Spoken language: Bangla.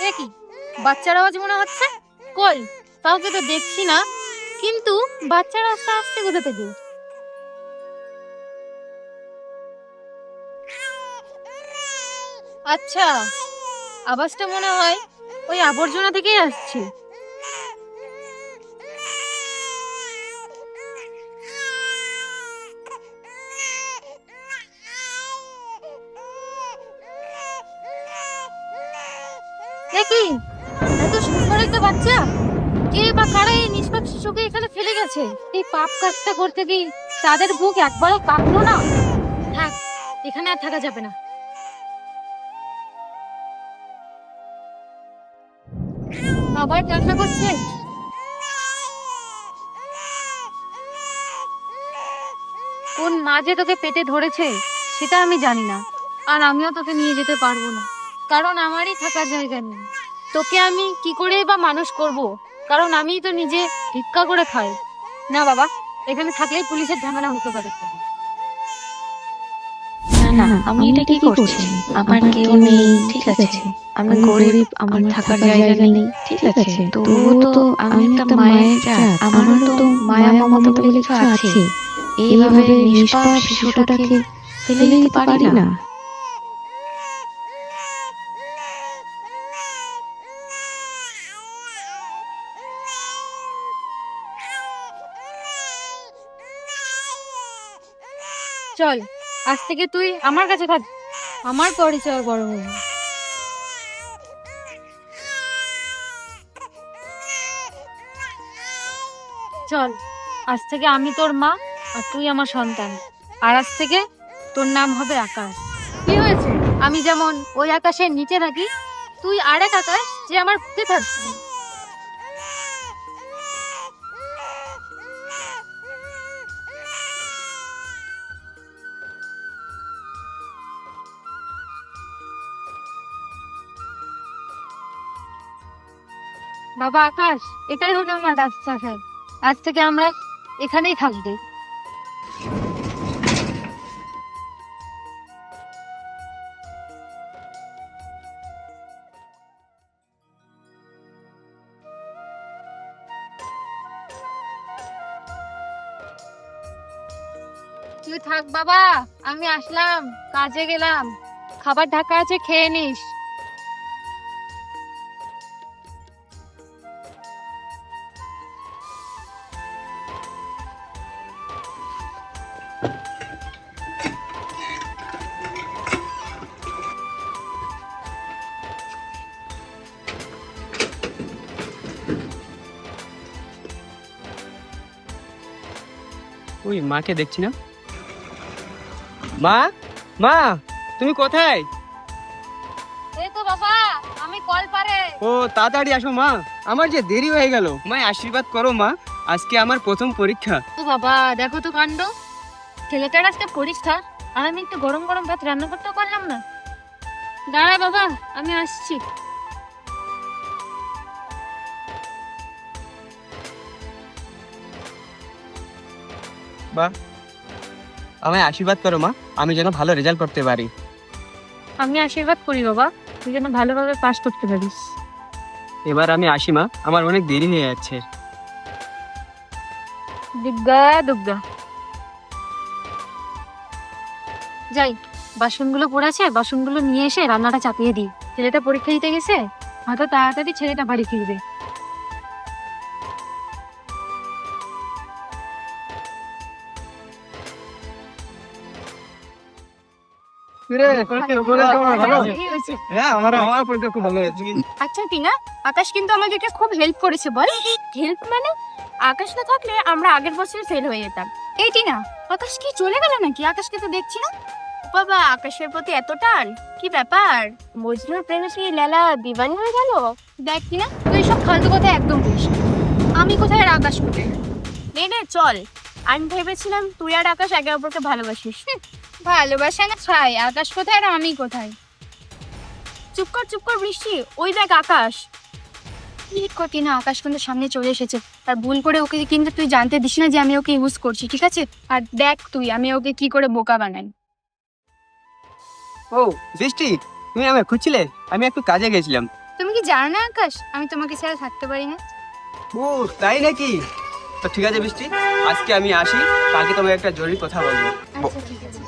এ কি বাচ্চার আওয়াজ মনে হচ্ছে? কই কাউকে তো দেখছি না, কিন্তু বাচ্চার আওয়াজটা আসছে কোথা থেকে? আচ্ছা, আওয়াজটা মনে হয় ওই আবর্জনা থেকেই আসছে। দেখি এত সুন্দর একটা বাচ্চা, কে বা কারা এই নিষ্পাপ শিশুকে এখানে ফেলে গেছে? এই পাপ কাজটা করতে কি তাদের বুক একবারও কাঁপলো না? থাক, এখানে আর থাকা যাবে না। আবার কান্না করছে? কোন মা যে তোকে পেটে ধরেছে সেটা আমি জানি না, আর আমিও তোকে নিয়ে যেতে পারবো না, কারণ আমারই থাকার জায়গা নেই। তোকে আমি কি করে বা মানুষ করব, কারণ আমি তো নিজে ভিক্ষা করে খাই। না বাবা, এখানে থাকলেই পুলিশের ঝামেলা হতে পারে। না না, আমি এটা কি করছি? আমার কেউ নেই, ঠিক আছে, আমি গরিব, আমার থাকার জায়গা নেই, ঠিক আছে, তবুও তো আমি একটা মায়ের জাত, আমারও তো মায়া মমতা বলে কিছু আছে। এইভাবে নিষ্পাপ শিশুটাকে ফেলে দিতে পারি না। চল, আজ থেকে তুই আমার কাছে থাক, আমার পরিচয় বড় হয়ে। চল, আজ থেকে আমি তোর মা আর তুই আমার সন্তান, আর আজ থেকে তোর নাম হবে আকাশ। কি হয়েছে? আমি যেমন ওই আকাশের নিচে থাকি, তুই আরেক আকাশ যে আমার বুকে থাকবি। বাবা আকাশ, এটাই হলো আমার রাস্তা। আজ থেকে আমরা এখানেই থাকবো। তুই থাক বাবা, আমি আসলাম, কাজে গেলাম, খাবার ঢাকা আছে, খেয়ে নিস। ওই মাকে দেখছি না। মা, মা, তুমি কোথায়? এই তো বাবা, আমি কল পারে। ও তাড়াতাড়ি আসো মা, আমার যে দেরি হয়ে গেল। মা আশীর্বাদ করো মা, আজকে আমার প্রথম পরীক্ষা। তো বাবা দেখো তো কাণ্ড, ছেলেটার আজকে পরীক্ষা, আর আমি একটু গরম গরম ভাত রান্না করতেও পারলাম না। দাঁড়া বাবা, আমি আসছি। বা আমায় আশীর্বাদ করো মা, আমি যেন ভালো রেজাল্ট করতে পারি। আমি আশীর্বাদ করি বাবা, তুই যেন ভালোভাবে পাস করতে পারিস। এবার আমি আসি মা, আমার অনেক দেরি হয়ে যাচ্ছে। দুর্গা দুর্গা। যাই, বাসনগুলো পড়েছে, বাসনগুলো নিয়ে এসে রান্নাটা চাপিয়ে দিই। ছেলেটা পরীক্ষা দিতে গেছে, হয়তো তাড়াতাড়ি ছেলেটা বাড়ি ফিরবে। আচ্ছা টিনা, আকাশ কিন্তু আমাদেরকে খুব হেল্প করেছে। বল হেল্প মানে? আকাশ না থাকলে আমরা আগের বছর ফেল হয়ে যেতাম। এই টিনা, আকাশ কি চলে গেল নাকি? আকাশকে তো দেখছি না। বাবা, আকাশের প্রতি এত টান, কি ব্যাপার? মজনুর প্রেমে কি লেলা দিবানি হয়ে গেল? দেখ টিনা, তুই সব ফালতু কথা একদম বলিস না। আমি কোথায় আর আকাশ কোথায়? নে নে চল, আমি ভেবেছিলাম তুই আর আকাশ একে অপরকে ভালোবাসিস। ভালোবাসা না ছাই, আকাশ কোথায় আর আমি কোথায়? চুপ কর বৃষ্টি, ওই দেখ আকাশ। ঠিক কর না, আকাশ কিন্তু সামনে চলে এসেছে, আর ভুল করে ওকে কিন্তু তুই জানতে দিস না যে আমি ওকে ইউজ করছি, ঠিক আছে? আর দেখ তুই আমি ওকে কি করে বোকা বানাই। ও বৃষ্টি, তুমি আমায় খুঁজছিলে? আমি একটু কাজে গেছিলাম, তুমি কি জানো না আকাশ, আমি তোমাকে ছাড়া থাকতে পারি না। ও তাই নাকি? তো ঠিক আছে বৃষ্টি, আজকে আমি আসি, কালকে তোমাকে একটা জরুরি কথা বলবো। আচ্ছা ঠিক আছে।